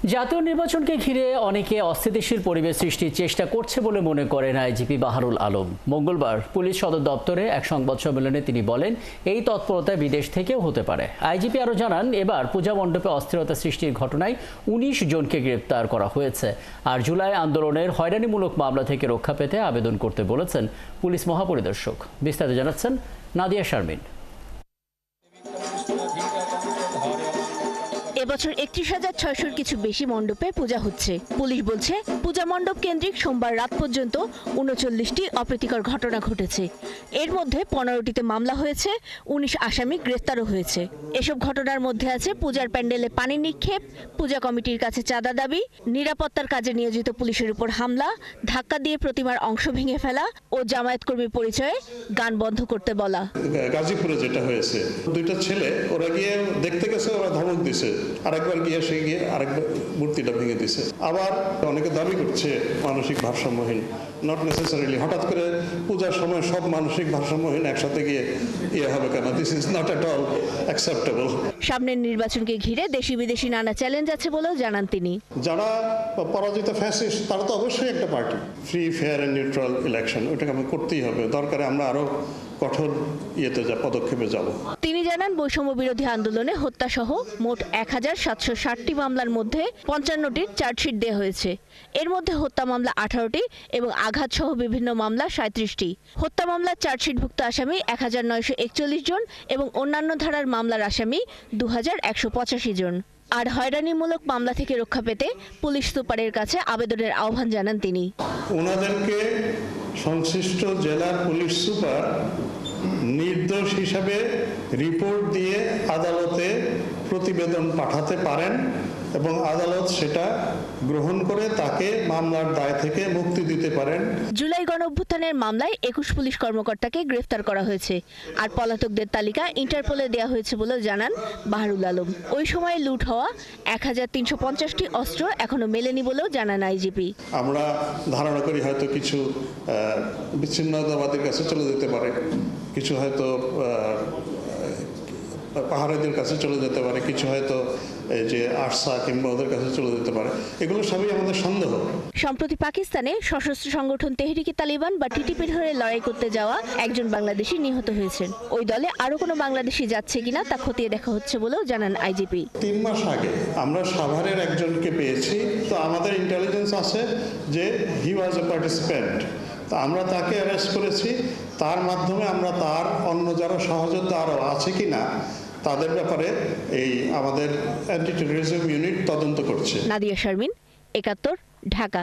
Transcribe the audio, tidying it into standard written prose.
জাতীয় নির্বাচনকে ঘিরে অনেকে অস্থিতিশীল পরিবেশ সৃষ্টির চেষ্টা করছে বলে মনে করেন আইজিপি বাহারুল আলম। মঙ্গলবার পুলিশ সদর দপ্তরে এক সংবাদ সম্মেলনে তিনি বলেন, এই তৎপরতা বিদেশ থেকেও হতে পারে। আইজিপি আরও জানান, এবার পূজা মণ্ডপে অস্থিরতা সৃষ্টির ঘটনায় ১৯ জনকে গ্রেপ্তার করা হয়েছে। আর জুলাই আন্দোলনের হয়রানিমূলক মামলা থেকে রক্ষা পেতে আবেদন করতে বলেছেন পুলিশ মহাপরিদর্শক। বিস্তারিত জানাচ্ছেন নাদিয়া শারমিন। এবছর ৩১,৬০০-র কিছু বেশি মণ্ডপে পূজা হচ্ছে। পুলিশ বলছে, পূজা মণ্ডপ কেন্দ্রিক সোমবার রাত পর্যন্ত ৩৯টি অপ্রীতিকর ঘটনা ঘটেছে। এর মধ্যে ১৫টিতে মামলা হয়েছে, ১৯ আসামি গ্রেফতারও হয়েছে। এসব ঘটনার মধ্যে আছে পূজার প্যান্ডেলে পানি নিক্ষেপ, পূজা কমিটির কাছে চাঁদা দাবি, নিরাপত্তার কাজে নিয়োজিত পুলিশের উপর হামলা, ধাক্কা দিয়ে প্রতিমার অংশ ভেঙে ফেলা ও জামায়াত কর্মী পরিচয়ে গান বন্ধ করতে বলা। গাজীপুরে যেটা হয়েছে, দুইটা ছেলে ওরা গিয়ে দেখতে গেছে, ওরা ধমক দিছে, আরেকবার গিয়ে আরেকবার মূর্তিটা ভেঙে দিছে। আবার অনেকে দাবি করছে মানসিক ভারসাম্যহীন। নট নেসেসারিলি হঠাৎ করে পূজার সময় সব মানসিক ভারসাম্যহীন একসাথে গিয়ে হবে কেন? This is not at all acceptable. সামনের নির্বাচনকে ঘিরে দেশি বিদেশি নানা চ্যালেঞ্জ আছে বলেও জানান তিনি। যারা পরাজিত ফ্যাসিস্ট তারা তো অবশ্যই একটা party. Free, fair and neutral election ওইটাকে আমরা করতেই হবে। দরকারে আমরা আরো কঠোর পদক্ষেপে যাব। তিনি জানান, বৈষম্য বিরোধী আন্দোলনে হত্যাসহ মোট ১,৭৬০টি মামলার মধ্যে ৫৫টির চার্জশিট দেওয়া হয়েছে। এর মধ্যে হত্যা মামলা ১৮টি এবং আঘাত সহ বিভিন্ন মামলা ৩৭টি। হত্যা মামলার চার্জশিটভুক্ত আসামি ১,৯৪১ জন এবং অন্যান্য ধারার মামলার আসামি ২,১৮৫ জন। আর হয়রানিমূলক মামলা থেকে রক্ষা পেতে পুলিশ সুপারের কাছে আবেদনের আহ্বান জানান তিনি। ওনাদেরকে সংশ্লিষ্ট জেলার পুলিশ সুপার নির্দোষ হিসাবে রিপোর্ট দিয়ে আদালতে প্রতিবেদন পাঠাতে পারেন এবং আদালত সেটা গ্রহণ করে তাকে মামলার দায় থেকে মুক্তি দিতে পারেন। জুলাই গণঅভ্যুত্থানের মামলায় ২১ পুলিশ কর্মকর্তাকে গ্রেফতার করা হয়েছে। আর পলাতকদের তালিকা ইন্টারপোলে দেওয়া হয়েছে বলে জানান বাহারুল আলম। ওই সময় লুট হওয়া ১,৩৫০টি অস্ত্র এখনো মেলেনি বলেও জানান আইজিপি। আমরা ধারণা করি হয়তো কিছু বিচ্ছিন্নতাবাদীর কাছে চলে যেতে পারে, কিছু হয়তো পাহাড়িদের কাছে চলে যেতে পারে, কিছু হয়তো এই যে আরসা কিংবা ওদের কাছে চলে যেতে পারে। এগুলো সবই আমাদের সন্দেহ। সম্প্রতি পাকিস্তানে সশস্ত্র সংগঠন তেহরিকে তালিবান বা টিটিপির হয়ে লড়াই করতে যাওয়া একজন বাংলাদেশি নিহত হয়েছেন। ওই দলে আরো কোনো বাংলাদেশি যাচ্ছে কিনা তা খতিয়ে দেখা হচ্ছে বলেও জানান আইজিপি। ৩ মাস আগে আমরা সাভারের একজনকে পেয়েছি, তো আমাদের ইন্টেলিজেন্স আছে যে হি ওয়াজ এ পার্টিসিপেন্ট। তা আমরা তাকে অ্যারেস্ট করেছি। তার মাধ্যমে আমরা তার অন্য যারা সহযোদ্ধা আরও আছে কিনা তাদের ব্যাপারে এই আমাদের অ্যান্টি টেররিজম ইউনিট তদন্ত করছে। নাদিয়া শারমিন, ৭১, ঢাকা।